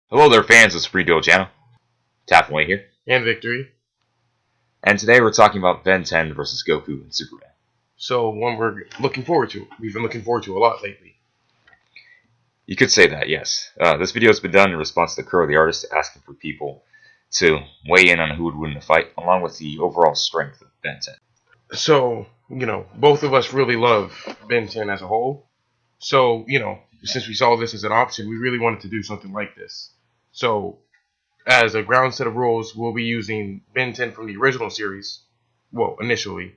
Hello there, fans of Spree Duo channel. Taffaway here. And Victory. And today we're talking about Ben 10 versus Goku and Superman. So, one we're looking forward to. We've been looking forward to a lot lately. You could say that, yes. This video has been done in response to Kuro The Artist asking for people to weigh in on who would win the fight, along with the overall strength of Ben 10. So, both of us really love Ben 10 as a whole. So, since we saw this as an option, we really wanted to do something like this. So, as a ground set of rules, we'll be using Ben 10 from the original series, well, initially,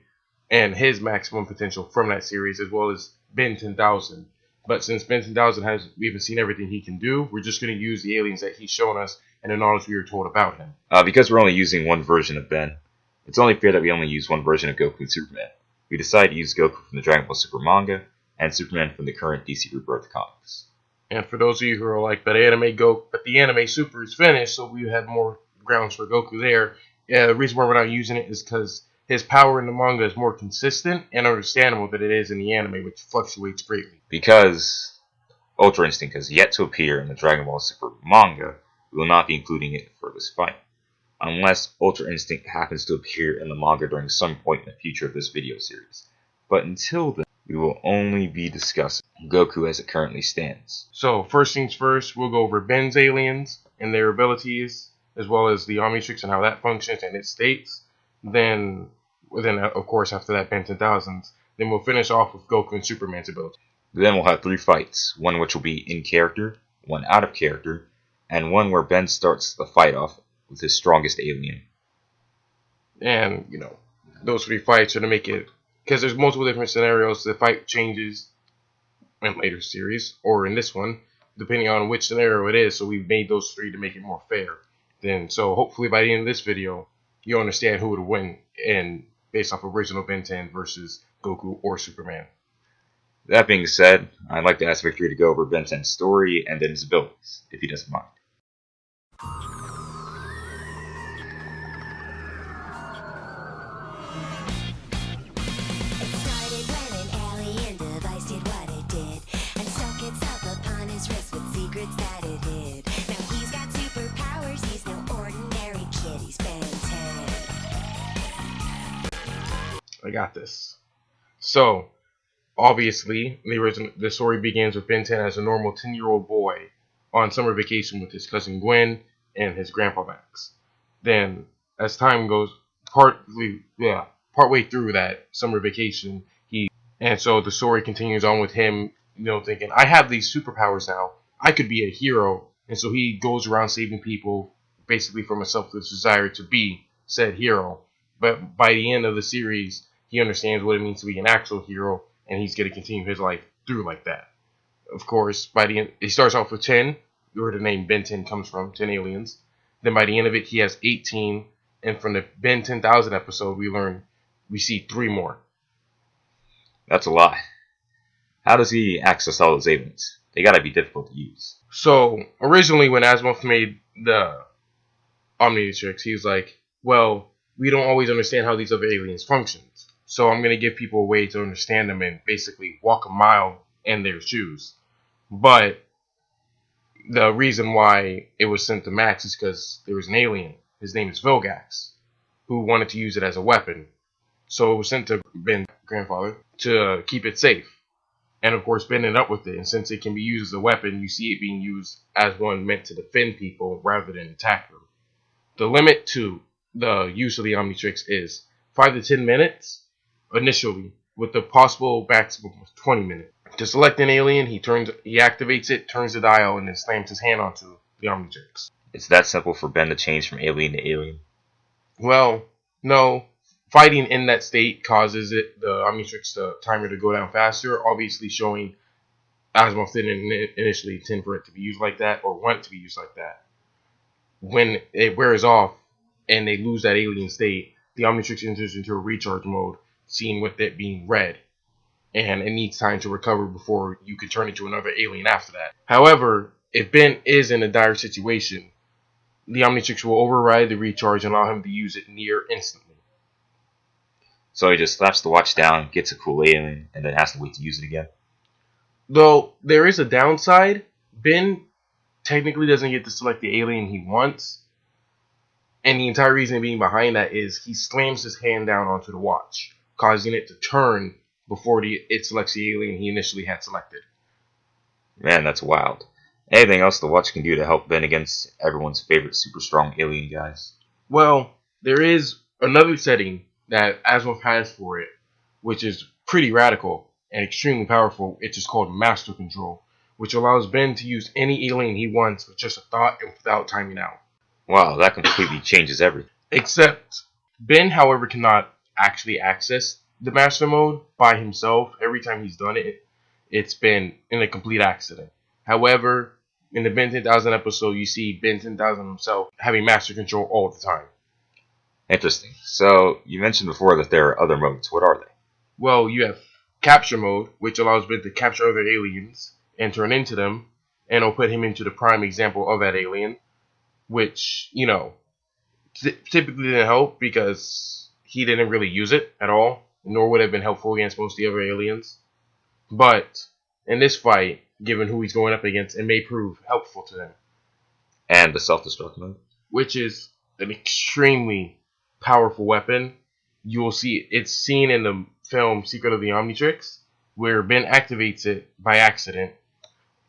and his maximum potential from that series, as well as Ben 10,000. But since Ben 10,000 we haven't seen everything he can do, we're just going to use the aliens that he's shown us and the knowledge we were told about him. Because we're only using one version of Ben, it's only fair that we only use one version of Goku and Superman. We decided to use Goku from the Dragon Ball Super manga and Superman from the current DC Rebirth comics. And for those of you who are like, but the anime Super is finished, so we had more grounds for Goku there. Yeah, the reason why we're not using it is because his power in the manga is more consistent and understandable than it is in the anime, which fluctuates greatly. Because Ultra Instinct has yet to appear in the Dragon Ball Super manga, we will not be including it for this fight, unless Ultra Instinct happens to appear in the manga during some point in the future of this video series. But until then, we will only be discussing Goku as it currently stands. So, first things first, we'll go over Ben's aliens and their abilities, as well as the Omnitrix and how that functions and its states. Then of course, after that, Ben 10,000s. Then we'll finish off with Goku and Superman's ability. Then we'll have 3 fights, one which will be in character, one out of character, and one where Ben starts the fight off with his strongest alien. And, those 3 fights are to make it, because there's multiple different scenarios, the fight changes in later series, or in this one, depending on which scenario it is, so we've made those 3 to make it more fair. So hopefully by the end of this video, you'll understand who would win, and based off original Ben 10 versus Goku or Superman. That being said, I'd like to ask Victory to go over Ben 10's story and then his abilities, if he doesn't mind. I got this. So, obviously, the story begins with Ben 10 as a normal 10-year-old boy on summer vacation with his cousin Gwen and his grandpa Max. Then, as time goes, partway through that summer vacation, so the story continues on with him, thinking, I have these superpowers now. I could be a hero. And so he goes around saving people, basically from a selfless desire to be said hero. But by the end of the series, he understands what it means to be an actual hero, and he's going to continue his life through like that. Of course, by the end, he starts off with 10, where the name Ben 10 comes from, 10 aliens. Then by the end of it, he has 18, and from the Ben 10,000 episode, we see 3 more. That's a lot. How does he access all those aliens? They gotta be difficult to use. So, originally when Asimov made the Omnitrix, he was like, well, we don't always understand how these other aliens function. So I'm going to give people a way to understand them and basically walk a mile in their shoes. But the reason why it was sent to Max is because there was an alien. His name is Vilgax, who wanted to use it as a weapon. So it was sent to Ben's grandfather to keep it safe. And of course, Ben ended up with it. And since it can be used as a weapon, you see it being used as one meant to defend people rather than attack them. The limit to the use of the Omnitrix is 5 to 10 minutes. Initially, with the possible maximum of 20 minutes. To select an alien, he activates it, turns the dial, and then slams his hand onto the Omnitrix. It's that simple for Ben to change from alien to alien? Well, no. Fighting in that state causes the Omnitrix timer to go down faster, obviously showing Asimov didn't initially intend for it to be used like that, or want it to be used like that. When it wears off, and they lose that alien state, the Omnitrix enters into a recharge mode, seen with it being red, and it needs time to recover before you can turn into another alien after that. However, if Ben is in a dire situation, the Omnitrix will override the recharge and allow him to use it near instantly. So he just slaps the watch down, gets a cool alien, and then has to wait to use it again? Though there is a downside, Ben technically doesn't get to select the alien he wants. And the entire reason being behind that is he slams his hand down onto the watch, causing it to turn before it selects the alien he initially had selected. Man, that's wild. Anything else the watch can do to help Ben against everyone's favorite super strong alien guys? Well, there is another setting that Asimov has for it, which is pretty radical and extremely powerful. It's just called Master Control, which allows Ben to use any alien he wants with just a thought and without timing out. Wow, that completely changes everything. Except, Ben, however, cannot actually access the Master Mode by himself. Every time he's done it, it's been in a complete accident. However, in the Ben 10,000 episode, you see Ben 10,000 himself having Master Control all the time. Interesting. So, you mentioned before that there are other modes. What are they? Well, you have Capture Mode, which allows Ben to capture other aliens and turn into them, and it'll put him into the prime example of that alien, which, typically didn't help because he didn't really use it at all, nor would have been helpful against most of the other aliens. But in this fight, given who he's going up against, it may prove helpful to them. And the self-destruct mode? Which is an extremely powerful weapon. You will see it's seen in the film Secret of the Omnitrix, where Ben activates it by accident,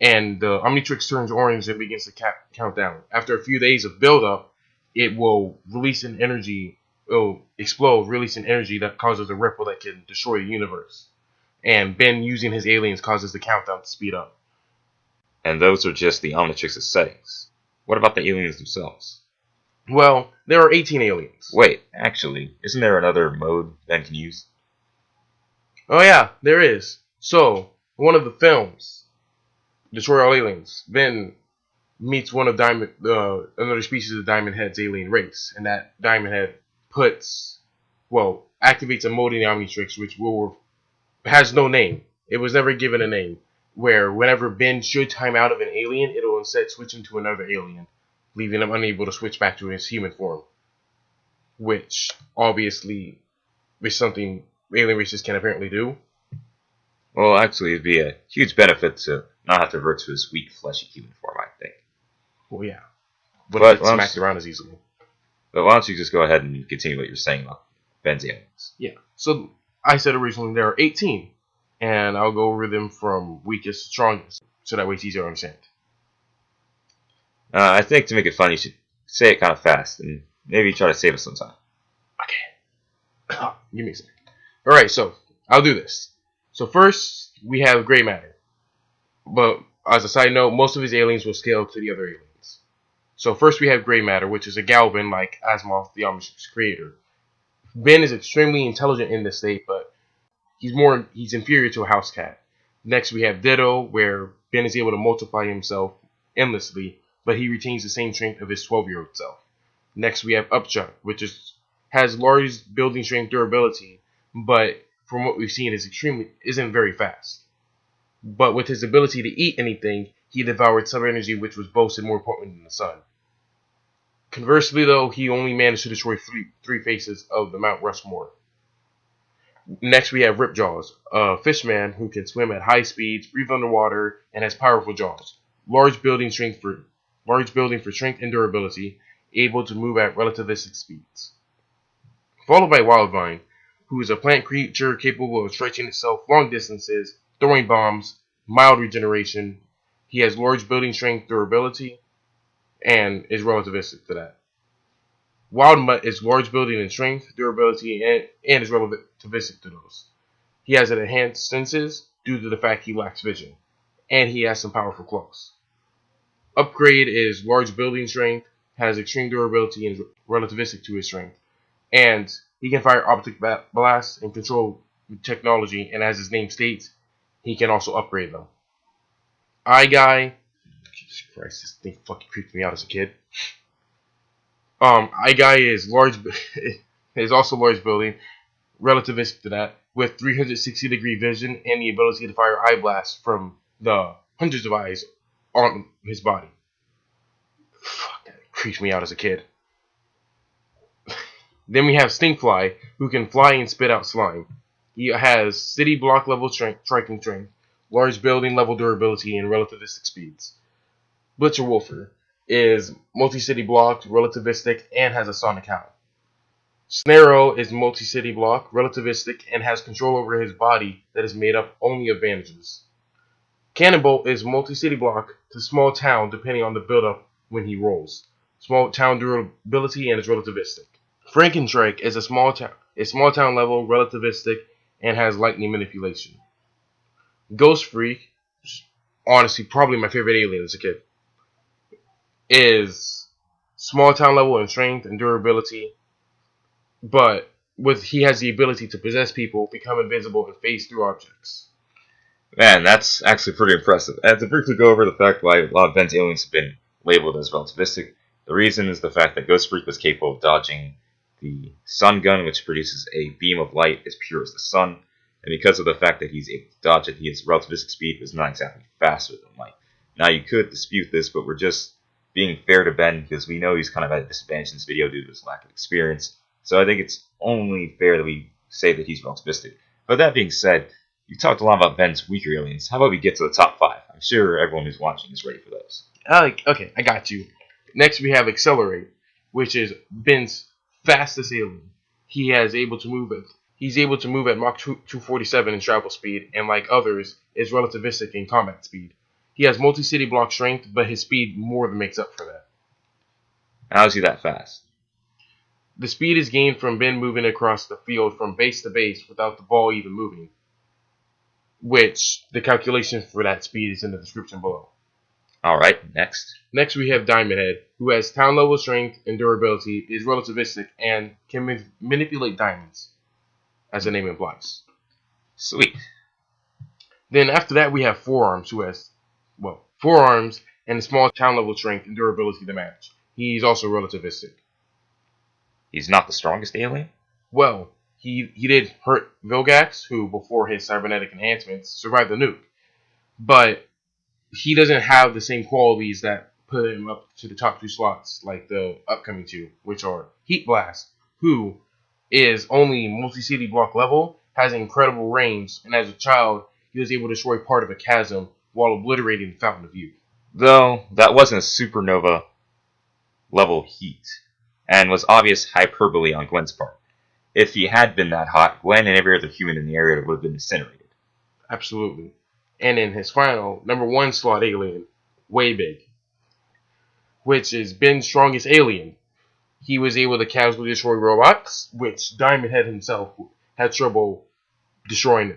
and the Omnitrix turns orange and begins to count down. After a few days of buildup, it will release an energy, it'll explode, release an energy that causes a ripple that can destroy the universe. And Ben using his aliens causes the countdown to speed up. And those are just the Omnitrix's settings. What about the aliens themselves? Well, there are 18 aliens. Wait, actually, isn't there another mode Ben can use? Oh yeah, there is. So, one of the films, Destroy All Aliens, Ben meets one of another species of Diamond Head's alien race, and that Diamond Head activates a mode in the Omnitrix which has no name. It was never given a name, where whenever Ben should time out of an alien, it'll instead switch into another alien, leaving him unable to switch back to his human form. Which, obviously, is something alien races can apparently do. Well, actually, it'd be a huge benefit to not have to revert to his weak, fleshy human form, I think. Well, yeah. But it's smacked around as easily. But why don't you just go ahead and continue what you're saying about Ben's aliens? Yeah. So, I said originally there are 18. And I'll go over them from weakest to strongest, so that way it's easier to understand. I think to make it fun, you should say it kind of fast, and maybe try to save us some time. Okay. Give me a second. Alright, so, I'll do this. So first, we have gray matter. But, as a side note, most of his aliens will scale to the other aliens. So first we have gray matter, which is a Galvan like Asimov, the Omnitrix creator. Ben is extremely intelligent in this state, but he's inferior to a house cat. Next we have Ditto, where Ben is able to multiply himself endlessly, but he retains the same strength of his 12-year-old self. Next we have Upchuck, which has large building strength durability, but from what we've seen isn't very fast. But with his ability to eat anything, he devoured sub-energy, which was boasted more potent than the sun. Conversely, though, he only managed to destroy three faces of the Mount Rushmore. Next, we have Ripjaws, a fishman who can swim at high speeds, breathe underwater, and has powerful jaws. Large building for strength and durability, able to move at relativistic speeds. Followed by Wildvine, who is a plant creature capable of stretching itself long distances, throwing bombs, mild regeneration. He has large building strength, durability, and is relativistic to that. Wild Mutt is large building and strength, durability, and is relativistic to those. He has enhanced senses due to the fact he lacks vision, and he has some powerful claws. Upgrade is large building strength, has extreme durability, and is relativistic to his strength. And he can fire optic blasts and control technology, and as his name states, he can also upgrade them. Eye Guy, Jesus Christ, this thing fucking creeped me out as a kid. Eye Guy is is also large building, relativistic to that, with 360-degree vision and the ability to fire eye blasts from the hundreds of eyes on his body. Fuck, that creeped me out as a kid. Then we have Stinkfly, who can fly and spit out slime. He has city block level striking strength, large building level durability, and relativistic speeds. Butcherwolfer is multi-city blocked, relativistic, and has a sonic howl. Snarrow is multi-city block, relativistic, and has control over his body that is made up only of bandages. Cannonbolt is multi-city block to small town depending on the build-up when he rolls. Small town durability and is relativistic. Frankenstrike is a small town level, relativistic, and has lightning manipulation. Ghost Freak, honestly probably my favorite alien as a kid, is small town level in strength and durability, but he has the ability to possess people, become invisible, and phase through objects. Man, that's actually pretty impressive. And to briefly go over the fact why a lot of Ben's aliens have been labeled as relativistic, the reason is the fact that Ghost Freak was capable of dodging the sun gun, which produces a beam of light as pure as the sun, and because of the fact that he's able to dodge it, his relativistic speed is not exactly faster than light. Now, you could dispute this, but we're just being fair to Ben because we know he's kind of at a disadvantage in this video due to his lack of experience, so I think it's only fair that we say that he's relativistic. But that being said, you talked a lot about Ben's weaker aliens. How about we get to the top 5? I'm sure everyone who's watching is ready for those. Okay, I got you. Next we have Accelerate, which is Ben's fastest alien. He's able to move at Mach 247 in travel speed, and like others, is relativistic in combat speed. He has multi-city block strength, but his speed more than makes up for that. How is he that fast? The speed is gained from Ben moving across the field from base to base without the ball even moving, which the calculation for that speed is in the description below. Alright, next. Next we have Diamond Head, who has town level strength and durability, is relativistic, and can manipulate diamonds, as the name implies. Sweet. Then after that we have Forearms, who has, forearms and a small town level strength and durability to match. He's also relativistic. He's not the strongest alien? Well, he did hurt Vilgax, who before his cybernetic enhancements survived the nuke, but he doesn't have the same qualities that put him up to the top 2 slots like the upcoming 2, which are Heat Blast, who is only multi-city block level, has incredible range, and as a child, he was able to destroy part of a chasm while obliterating the Fountain of Youth. Though, that wasn't a supernova level heat, and was obvious hyperbole on Gwen's part. If he had been that hot, Gwen and every other human in the area would have been incinerated. Absolutely. And in his final, number 1 slot alien, Way Big, which is Ben's strongest alien. He was able to casually destroy robots, which Diamond Head himself had trouble destroying,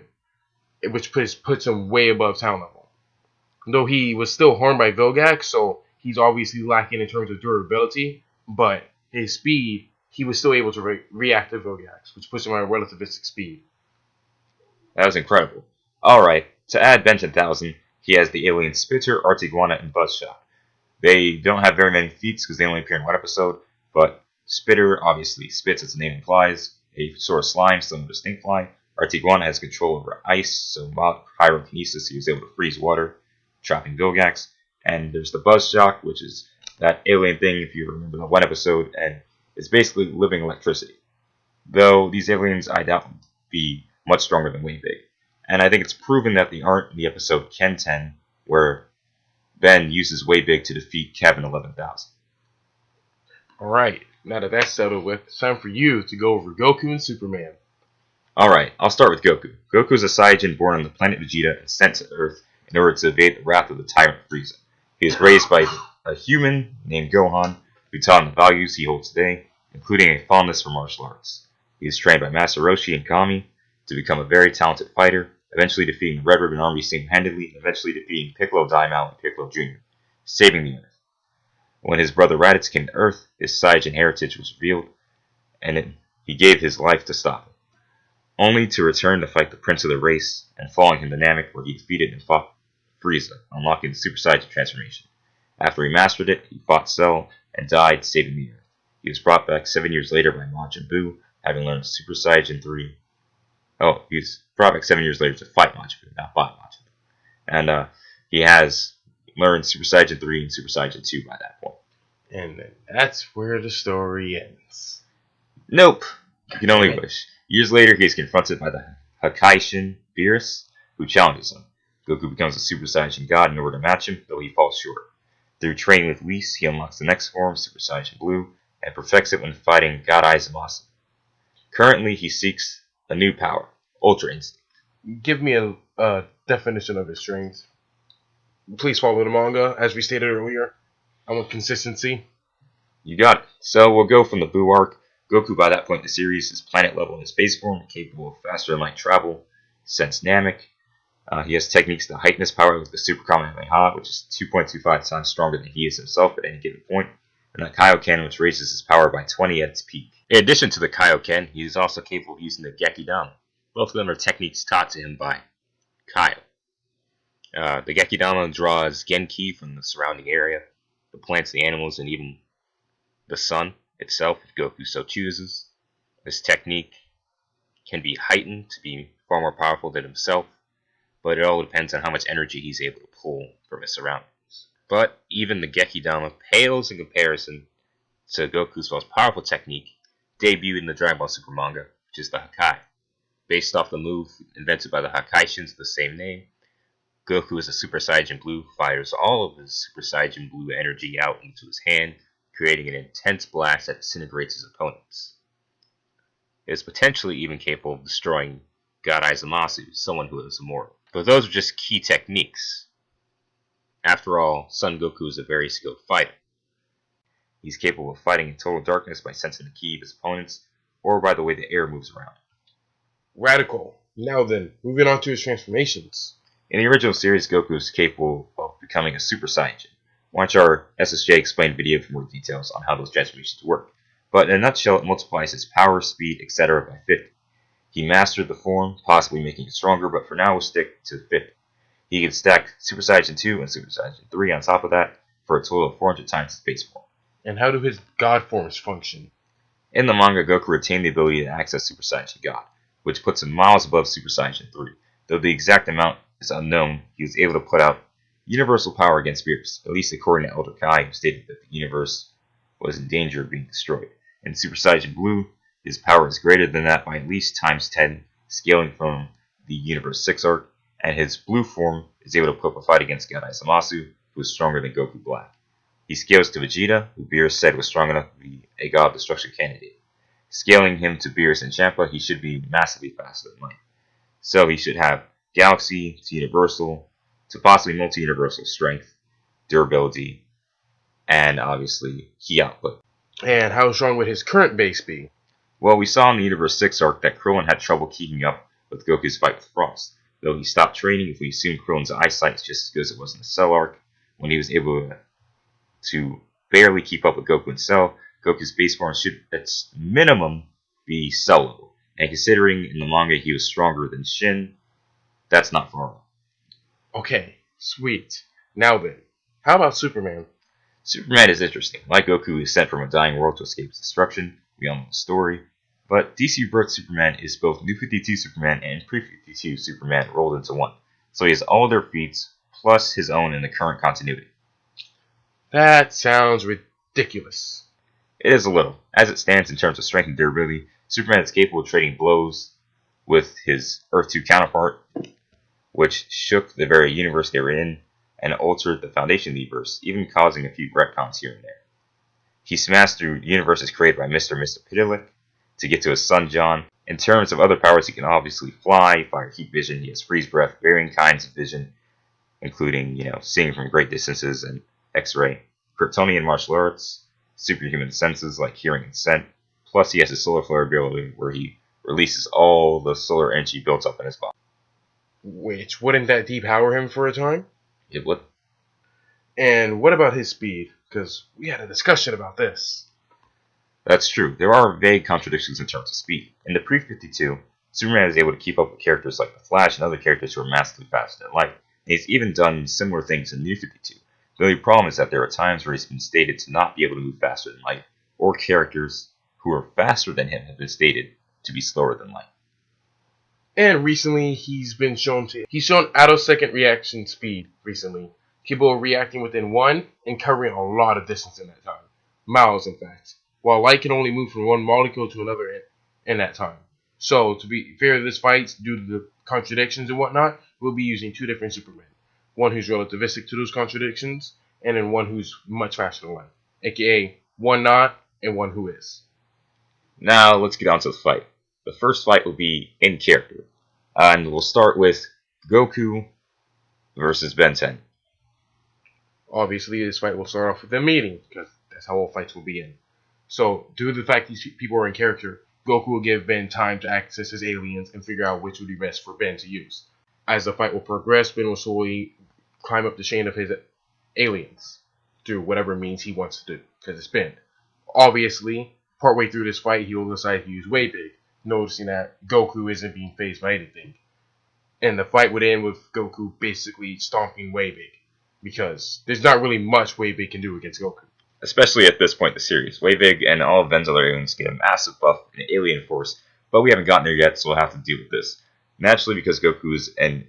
which puts him way above town level. Though he was still harmed by Vilgax, so he's obviously lacking in terms of durability, but his speed, he was still able to react to Vilgax, which puts him at a relativistic speed. That was incredible. Alright, to add Ben to 1000, he has the aliens Spitter, Artiguana, and Buzzshot. They don't have very many feats because they only appear in one episode, but Spitter obviously spits as the name implies, a sort of slime similar to Stinkfly. Artiguana has control over ice, so pyrokinesis, he was able to freeze water, trapping Vilgax. And there's the Buzzshock, which is that alien thing, if you remember the one episode, and it's basically living electricity. Though these aliens, I doubt, would be much stronger than Way Big. And I think it's proven that they aren't in the episode Ken 10, where Ben uses Way Big to defeat Kevin 11,000. Alright, now that that's settled with, it's time for you to go over Goku and Superman. Alright, I'll start with Goku. Goku is a Saiyajin born on the planet Vegeta and sent to Earth in order to evade the wrath of the tyrant Frieza. He was raised by a human named Gohan, who taught him the values he holds today, including a fondness for martial arts. He was trained by Master Roshi and Kami to become a very talented fighter, eventually defeating the Red Ribbon Army single-handedly, and eventually defeating Piccolo Daimao and Piccolo Jr., saving the Earth. When his brother Raditz came to Earth, his Saiyajin heritage was revealed, and he gave his life to stop him, only to return to fight the Prince of the Race, and following him to Namek, where he defeated and fought Frieza, unlocking the Super Saiyajin transformation. After he mastered it, he fought Cell and died, saving the Earth. He was brought back 7 years later by Majin Buu, having learned Super Saiyan 3. Oh, he was brought back 7 years later to fight Majin Buu, not fight Majin Buu. And he has learned Super Saiyan 3 and Super Saiyan 2 by that point. And that's where the story ends. Nope. You can only wish. Years later, he is confronted by the Hakaishin Beerus, who challenges him. Goku becomes a Super Saiyan God in order to match him, though he falls short. Through training with Whis, he unlocks the next form, Super Saiyan Blue, and perfects it when fighting God Aizamatsu. Currently, he seeks a new power, Ultra Instinct. Give me a definition of his strength. Please follow the manga, as we stated earlier. I want consistency. You got it. So we'll go from the Buu arc. Goku, by that point in the series, is planet level in his base form, capable of faster than light travel, sense Namek. He has techniques to heighten his power with the Super Kamehameha, which is 2.25 times stronger than he is himself at any given point, and the Kaioken, which raises his power by 20 at its peak. In addition to the Kaioken, he is also capable of using the Gekidama. Both of them are techniques taught to him by Kaio. The Gekidama draws Genki from the surrounding area, the plants, the animals, and even the sun itself, if Goku so chooses. This technique can be heightened to be far more powerful than himself, but it all depends on how much energy he's able to pull from his surroundings. But even the Gekidama pales in comparison to Goku's most powerful technique, debuted in the Dragon Ball Super manga, which is the Hakai. Based off the move invented by the Hakaishins of the same name, Goku as a Super Saiyan Blue fires all of his Super Saiyan Blue energy out into his hand, creating an intense blast that disintegrates his opponents. It is potentially even capable of destroying God Aizamatsu, someone who is immortal. But those are just key techniques. After all, Son Goku is a very skilled fighter. He's capable of fighting in total darkness by sensing the ki of his opponents, or by the way the air moves around. Radical. Now then, moving on to his transformations. In the original series, Goku is capable of becoming a Super Saiyan. Watch our SSJ explained video for more details on how those transformations work. But in a nutshell, it multiplies his power, speed, etc. by 50. He mastered the form, possibly making it stronger, but for now we'll stick to 50. He can stack Super Saiyan 2 and Super Saiyan 3 on top of that for a total of 400 times his base form. And how do his God forms function? In the manga, Goku retained the ability to access Super Saiyan God, which puts him miles above Super Saiyan 3. Though the exact amount is unknown, he was able to put out universal power against Beerus, at least according to Elder Kai, who stated that the universe was in danger of being destroyed. In Super Saiyan Blue, his power is greater than that by at least times 10, scaling from the Universe 6 arc, and his blue form is able to put up a fight against God Aizamatsu, who is stronger than Goku Black. He scales to Vegeta, who Beerus said was strong enough to be a God of Destruction candidate. Scaling him to Beerus and Champa, he should be massively faster than light. So he should have Galaxy to Universal to possibly multi-universal strength, durability, and obviously ki output. And how strong would his current base be? Well, we saw in the Universe 6 arc that Krillin had trouble keeping up with Goku's fight with Frost. Though he stopped training, if we assume Krillin's eyesight is just as good as it was in the Cell arc, when he was able to barely keep up with Goku in Cell, Goku's base form should at minimum be Cell level. And considering in the manga he was stronger than Shin, that's not far off. Okay, sweet. Now then, how about Superman? Superman is interesting. Like Goku, he is sent from a dying world to escape its destruction. We all know the story. But DC Rebirth Superman is both New 52 Superman and Pre-52 Superman rolled into one. So he has all their feats, plus his own in the current continuity. That sounds ridiculous. It is a little. As it stands in terms of strength and durability, Superman is capable of trading blows with his Earth 2 counterpart, which shook the very universe they were in and altered the foundation of the universe, even causing a few retcons here and there. He smashed through universes created by Mr. Pidilik to get to his son John. In terms of other powers, he can obviously fly, fire heat vision, he has freeze breath, varying kinds of vision, including, seeing from great distances and X-ray, Kryptonian martial arts, superhuman senses like hearing and scent, plus he has his solar flare ability where he releases all the solar energy built up in his body. Which, wouldn't that depower him for a time? It would. And what about his speed? Because we had a discussion about this. That's true. There are vague contradictions in terms of speed. In the Pre-52, Superman is able to keep up with characters like the Flash and other characters who are massively faster than light. And he's even done similar things in New 52. The only problem is that there are times where he's been stated to not be able to move faster than light, or characters who are faster than him have been stated to be slower than light. And recently, he's shown attosecond reaction speed recently. Capable of reacting within one and covering a lot of distance in that time. Miles, in fact. While light can only move from one molecule to another in that time. So, to be fair to this fight, due to the contradictions and whatnot, we'll be using two different Supermen. One who's relativistic to those contradictions, and then one who's much faster than light, aka one not and one who is. Now let's get on to the fight. The first fight will be in character, and we'll start with Goku versus Ben 10. Obviously, this fight will start off with them meeting, because that's how all fights will begin. So, due to the fact these people are in character, Goku will give Ben time to access his aliens and figure out which would be best for Ben to use. As the fight will progress, Ben will slowly climb up the chain of his aliens through whatever means he wants to do, because it's Ben. Obviously, partway through this fight, he will decide to use Way Big, noticing that Goku isn't being phased by anything. And the fight would end with Goku basically stomping Way Big, because there's not really much Way Big can do against Goku. Especially at this point in the series. Wavig and all of Ben's other aliens get a massive buff in alien force, but we haven't gotten there yet, so we'll have to deal with this. Naturally, because Goku is a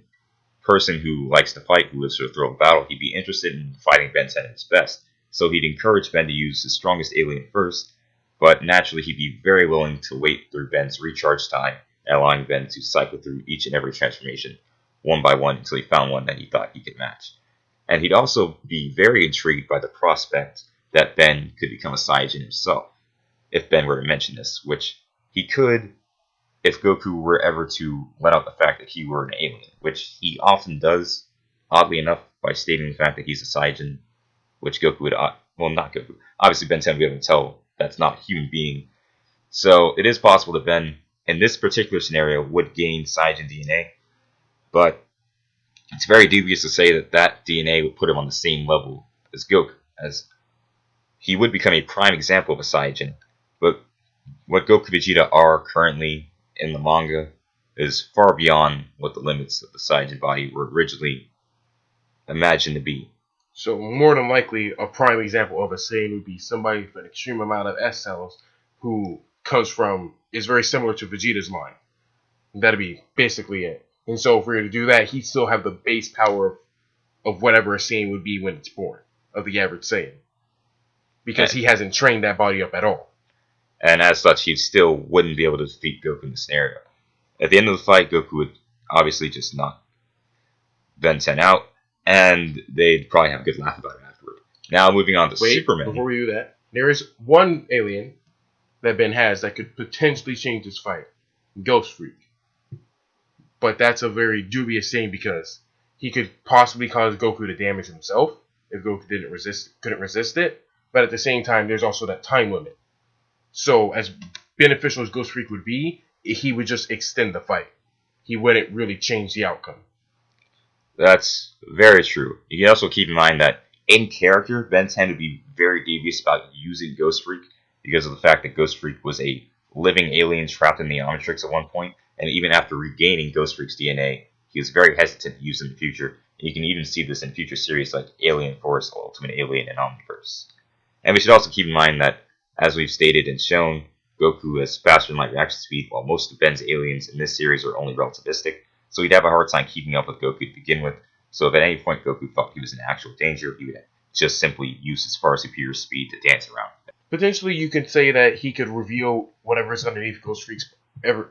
person who likes to fight, who lives for the thrill of battle, he'd be interested in fighting Ben 10 at his best. So he'd encourage Ben to use his strongest alien first, but naturally he'd be very willing to wait through Ben's recharge time, allowing Ben to cycle through each and every transformation, one by one, until he found one that he thought he could match. And he'd also be very intrigued by the prospect that Ben could become a Saiyajin himself, if Ben were to mention this, which he could if Goku were ever to let out the fact that he were an alien, which he often does, oddly enough, by stating the fact that he's a Saiyajin, which Goku would, well, not Goku, obviously Ben 10 would be able to tell that's not a human being. So it is possible that Ben, in this particular scenario, would gain Saiyajin DNA, but it's very dubious to say that that DNA would put him on the same level as Goku, as he would become a prime example of a Saiyajin, but what Goku Vegeta are currently in the manga is far beyond what the limits of the Saiyajin body were originally imagined to be. So more than likely, a prime example of a Saiyan would be somebody with an extreme amount of S cells who is very similar to Vegeta's line. That'd be basically it. And so if we were to do that, he'd still have the base power of whatever a Saiyan would be when it's born, of the average Saiyan. Because he hasn't trained that body up at all. And as such, he still wouldn't be able to defeat Goku in the scenario. At the end of the fight, Goku would obviously just knock Ben 10 out, and they'd probably have a good laugh about it afterward. Now, moving on to Superman. Before we do that, there is one alien that Ben has that could potentially change this fight. Ghost Freak. But that's a very dubious thing because he could possibly cause Goku to damage himself if Goku couldn't resist it. But at the same time, there's also that time limit. So as beneficial as Ghost Freak would be, he would just extend the fight. He wouldn't really change the outcome. That's very true. You can also keep in mind that in character, Ben 10 would be very devious about using Ghost Freak because of the fact that Ghost Freak was a living alien trapped in the Omnitrix at one point, and even after regaining Ghost Freak's DNA, he was very hesitant to use it in the future. And you can even see this in future series like Alien Force, Ultimate Alien, and Omniverse. And we should also keep in mind that, as we've stated and shown, Goku has faster than light reaction speed, while most of Ben's aliens in this series are only relativistic, so he'd have a hard time keeping up with Goku to begin with. So if at any point Goku thought he was in actual danger, he would just simply use his far superior speed to dance around. Potentially, you could say that he could reveal whatever's underneath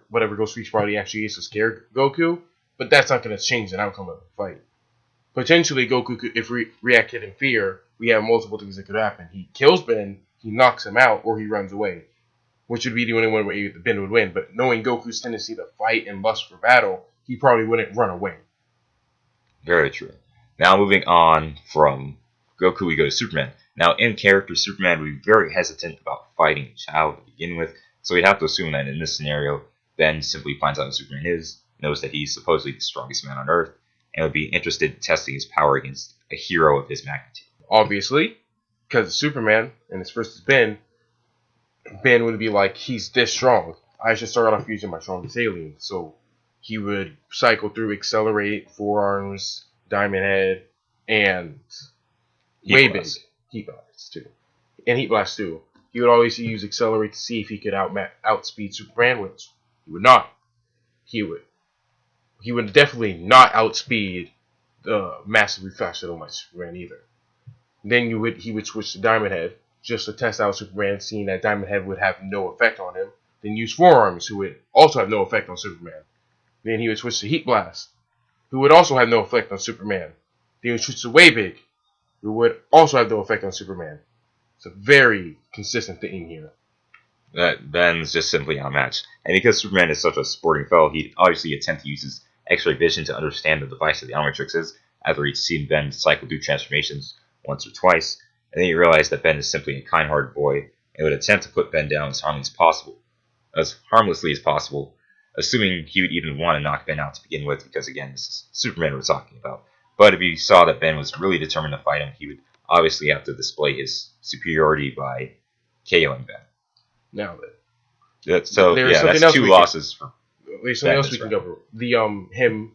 whatever Ghost Freak's body actually is to scare Goku, but that's not going to change the outcome of the fight. Potentially, Goku could, if reacted in fear, we have multiple things that could happen. He kills Ben, he knocks him out, or he runs away, which would be the only one where Ben would win. But knowing Goku's tendency to fight and lust for battle, he probably wouldn't run away. Very true. Now moving on from Goku, we go to Superman. Now in character, Superman would be very hesitant about fighting a child to begin with, so we'd have to assume that in this scenario, Ben simply finds out who Superman is, knows that he's supposedly the strongest man on Earth, and would be interested in testing his power against a hero of his magnitude. Obviously, because it's Superman, and his first is Ben would be like, he's this strong. I should start off using my strongest alien. So he would cycle through Accelerate, Forearms, Diamond Head, and Way Big. Heat Blast too. And Heat Blast too. He would always use Accelerate to see if he could outspeed Superman, which he would not. He would definitely not outspeed the massively faster than Superman either. Then he would switch to Diamond Head just to test out Superman, seeing that Diamond Head would have no effect on him. Then use Forearms, who would also have no effect on Superman. Then he would switch to Heat Blast, who would also have no effect on Superman. Then he would switch to Way Big, it would also have no effect on Superman. It's a very consistent theme here. That Ben's just simply outmatched. And because Superman is such a sporting fellow, he'd obviously attempt to use his X-ray vision to understand the device that the Omnitrix is, after he'd seen Ben cycle through transformations once or twice, and then he realized that Ben is simply a kind-hearted boy, and would attempt to put Ben down as harmlessly as possible, assuming he would even want to knock Ben out to begin with, because again, this is Superman we're talking about. But if he saw that Ben was really determined to fight him, he would obviously have to display his superiority by KOing Ben. Now that's two losses for there's something else we can cover. Him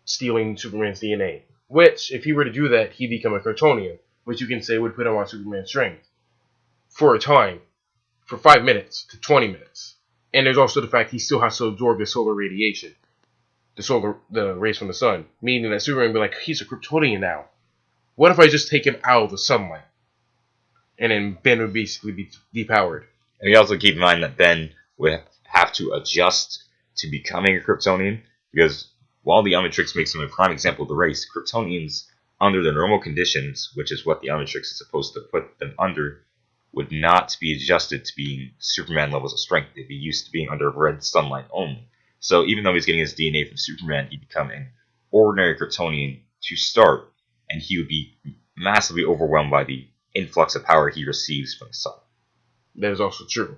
stealing Superman's DNA. Which, if he were to do that, he'd become a Kryptonian, which you can say would put him on Superman's strength. For a time. For 5 minutes to 20 minutes. And there's also the fact he still has to absorb the solar radiation. The rays from the sun. Meaning that Superman would be like, he's a Kryptonian now. What if I just take him out of the sunlight? And then Ben would basically be depowered. And we also keep in mind that Ben would have to adjust to becoming a Kryptonian, because while the Omnitrix makes him a prime example of the race, Kryptonians, under the normal conditions, which is what the Omnitrix is supposed to put them under, would not be adjusted to being Superman levels of strength. They'd be used to being under red sunlight only. So even though he's getting his DNA from Superman, he'd become an ordinary Kryptonian to start, and he would be massively overwhelmed by the influx of power he receives from the sun. That is also true.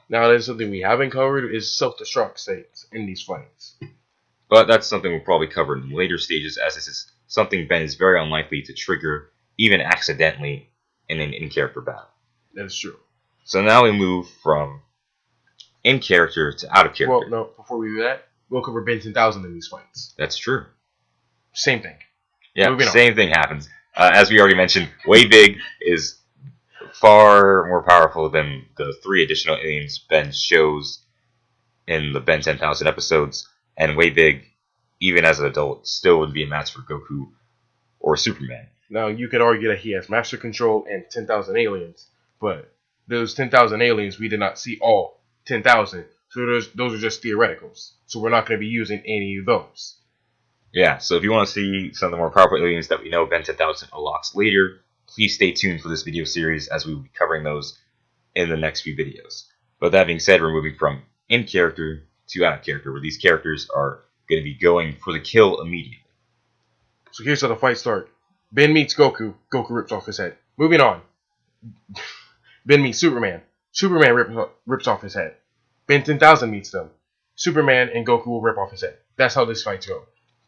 Now, there's something we haven't covered is self-destruct states in these fights. But that's something we'll probably cover in later stages, as this is something Ben is very unlikely to trigger, even accidentally, in an in-character battle. That is true. So now we move from in-character to out-of-character. Well, no, before we do that, we'll cover Ben 10,000 in these fights. That's true. Same thing. Yeah, same thing happens. As we already mentioned, Way Big is far more powerful than the 3 additional aliens Ben shows in the Ben 10,000 episodes, and Way Big, even as an adult, still would be a match for Goku or Superman. Now, you could argue that he has master control and 10,000 aliens, but those 10,000 aliens, we did not see all 10,000, so those are just theoreticals, so we're not going to be using any of those. Yeah, so if you want to see some of the more powerful aliens that we know Ben 10,000 unlocks later, please stay tuned for this video series, as we will be covering those in the next few videos. But that being said, we're moving from in-character to out-of-character, where these characters are going to be going for the kill immediately. So here's how the fight starts. Ben meets Goku. Goku rips off his head. Moving on. Ben meets Superman. Superman rips off his head. Ben 10,000 meets them. Superman and Goku will rip off his head. That's how this fight goes.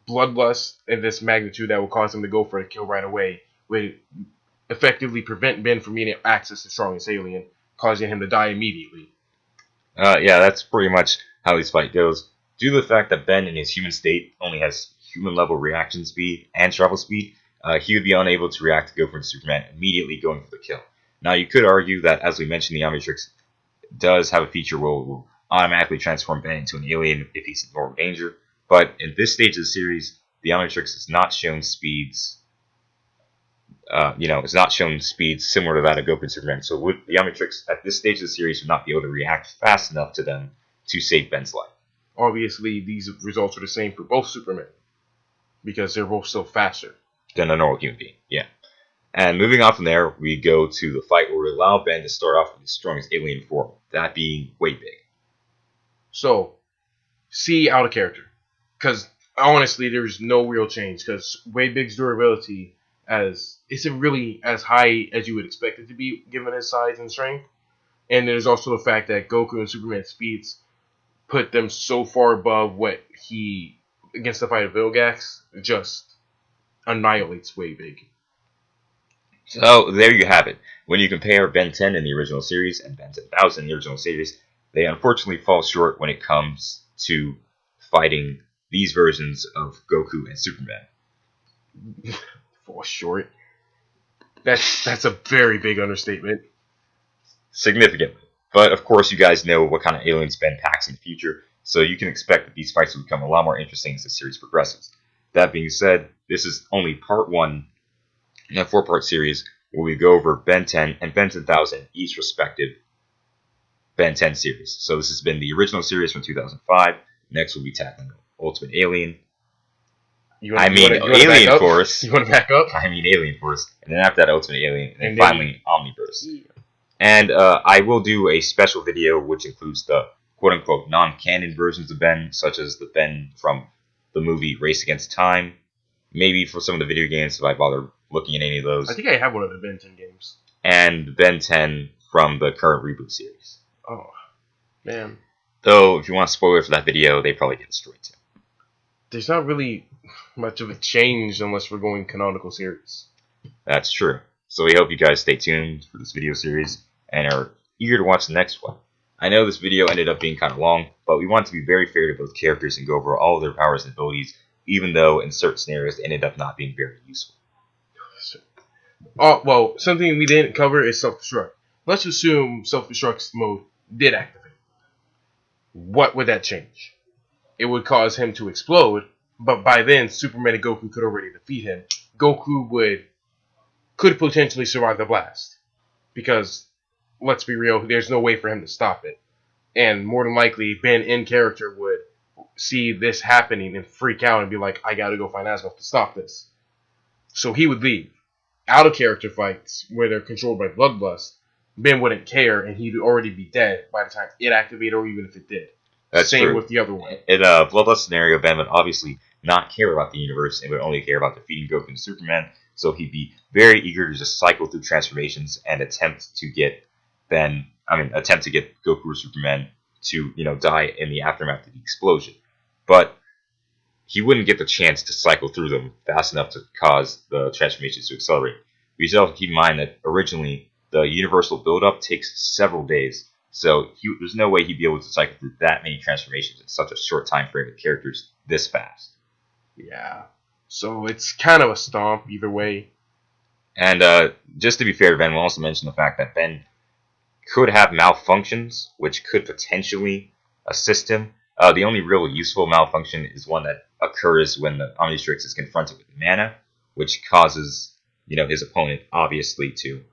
Bloodlust in this magnitude that will cause him to go for the kill right away would effectively prevent Ben from being able to access the strongest alien, causing him to die immediately. Yeah, that's pretty much how this fight goes. Due to the fact that Ben in his human state only has human-level reaction speed and travel speed, he would be unable to react to Goku and Superman immediately going for the kill. Now, you could argue that, as we mentioned, the Omnitrix does have a feature where it will automatically transform Ben into an alien if he's in mortal danger, but in this stage of the series, the Omnitrix has not shown speeds. It's not shown speeds similar to that of Goku and Superman. So the Omnitrix at this stage of the series would not be able to react fast enough to them to save Ben's life. Obviously, these results are the same for both Supermen, because they're both still faster than a normal human being. Yeah. And moving on from there, we go to the fight where we allow Ben to start off with his strongest alien form, that being Way Big. So, see out of character, because honestly, there's no real change, because Way Big's durability isn't really as high as you would expect it to be, given his size and strength. And there's also the fact that Goku and Superman's speeds put them so far above what he, against the fight of Vilgax, just annihilates Way Big. So there you have it. When you compare Ben 10 in the original series and Ben 10,000 in the original series, they unfortunately fall short when it comes to fighting these versions of Goku and Superman. Fall short? That's a very big understatement. Significantly. But of course you guys know what kind of aliens Ben packs in the future, so you can expect that these fights will become a lot more interesting as the series progresses. That being said, this is only part 1 in a 4-part series where we go over Ben 10 and Ben 10,000, each respective Ben 10 series. So this has been the original series from 2005. Next we'll be tackling Ultimate Alien. Alien Force. You want to back up? Alien Force. And then after that, Ultimate Alien. And then finally, Omniverse. Yeah. And I will do a special video which includes the quote-unquote non-canon versions of Ben, such as the Ben from the movie Race Against Time. Maybe for some of the video games if I bother looking at any of those. I think I have one of the Ben 10 games. And Ben 10 from the current reboot series. Oh, man. Though, if you want a spoiler for that video, they probably get destroyed too. There's not really much of a change unless we're going canonical series. That's true. So we hope you guys stay tuned for this video series and are eager to watch the next one. I know this video ended up being kind of long, but we want to be very fair to both characters and go over all of their powers and abilities, even though in certain scenarios they ended up not being very useful. Oh, well, something we didn't cover is self-destruct. Let's assume self-destruct mode did activate. What would that change? It would cause him to explode, but by then Superman and Goku could already defeat him. Goku could potentially survive the blast. Because, let's be real, there's no way for him to stop it. And more than likely, Ben in character would see this happening and freak out and be like, I gotta go find Asimov to stop this. So he would leave. Out of character fights where they're controlled by Bloodlust, Ben wouldn't care and he'd already be dead by the time it activated or even if it did. That's Same true. with the other one. In a Bloodlust scenario, Ben would obviously not care about the universe and would only care about defeating Goku and Superman, so he'd be very eager to just cycle through transformations and attempt to get Goku or Superman to, die in the aftermath of the explosion. But he wouldn't get the chance to cycle through them fast enough to cause the transformations to accelerate. We should also keep in mind that originally the universal build-up takes several days, so there's no way he'd be able to cycle through that many transformations in such a short time frame with characters this fast. Yeah, so it's kind of a stomp either way. And just to be fair to Ben, we'll also mention the fact that Ben could have malfunctions, which could potentially assist him. The only real useful malfunction is one that occurs when the Omnitrix is confronted with mana, which causes, his opponent obviously to,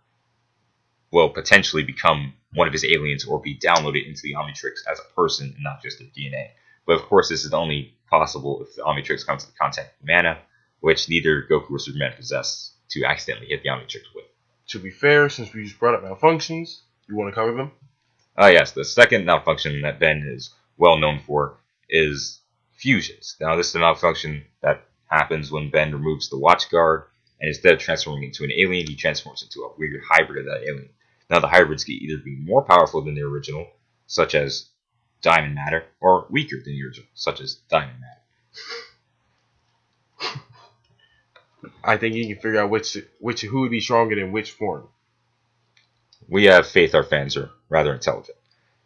potentially become one of his aliens or be downloaded into the Omnitrix as a person and not just their DNA. But of course, this is only possible if the Omnitrix comes into contact with mana, which neither Goku or Superman possess to accidentally hit the Omnitrix with. To be fair, since we just brought up malfunctions, you want to cover them? Yes, the second malfunction that Ben is well known for is fusions. Now, this is a malfunction that happens when Ben removes the Watch Guard, and instead of transforming into an alien, he transforms into a weird hybrid of that alien. Now, the hybrids can either be more powerful than the original, such as Diamond Matter, or weaker than the original, such as Diamond Matter. I think you can figure out who would be stronger in which form. We have faith our fans are rather intelligent.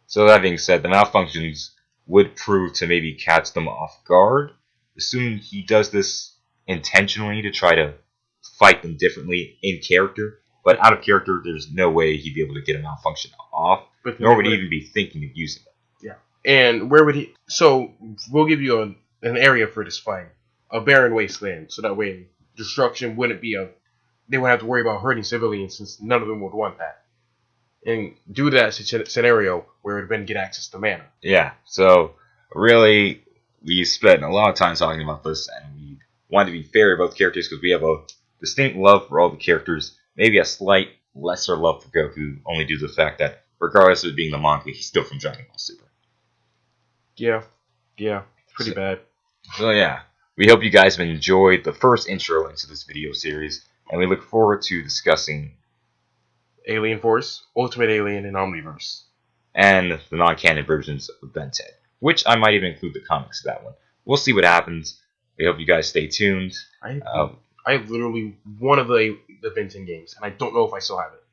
So that being said, the malfunctions would prove to maybe catch them off guard. Assuming he does this intentionally to try to fight them differently in character, but out of character, there's no way he'd be able to get a malfunction off, nor would he even be thinking of using it. Yeah. And where would he... So, we'll give you an area for this fight. A barren wasteland, so that way destruction wouldn't be they wouldn't have to worry about hurting civilians since none of them would want that. And due to that scenario where it would then get access to mana. Yeah, so really, we spent a lot of time talking about this, and we wanted to be fair about the characters because we have a distinct love for all the characters, maybe a slight lesser love for Goku, only due to the fact that regardless of it being the manga, he's still from Dragon Ball Super. Yeah, pretty bad. So yeah, we hope you guys have enjoyed the first intro into this video series, and we look forward to discussing Alien Force, Ultimate Alien, and Omniverse. And the non-canon versions of Ben 10, which I might even include the comics of that one. We'll see what happens. We hope you guys stay tuned. I have literally one of the Ben 10 games, and I don't know if I still have it.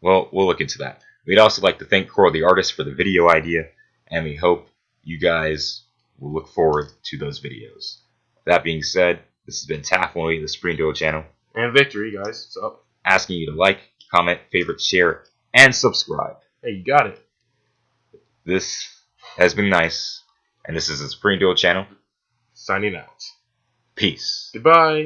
Well, we'll look into that. We'd also like to thank Kuro The Artist for the video idea, and we hope you guys will look forward to those videos. That being said, this has been Taffloy, the Spring Duo channel. And Victory, guys. What's up? Asking you to like, comment, favorite, share, and subscribe. Hey, you got it. This has been nice, and this is the Spring Duo channel. Signing out. Peace. Goodbye.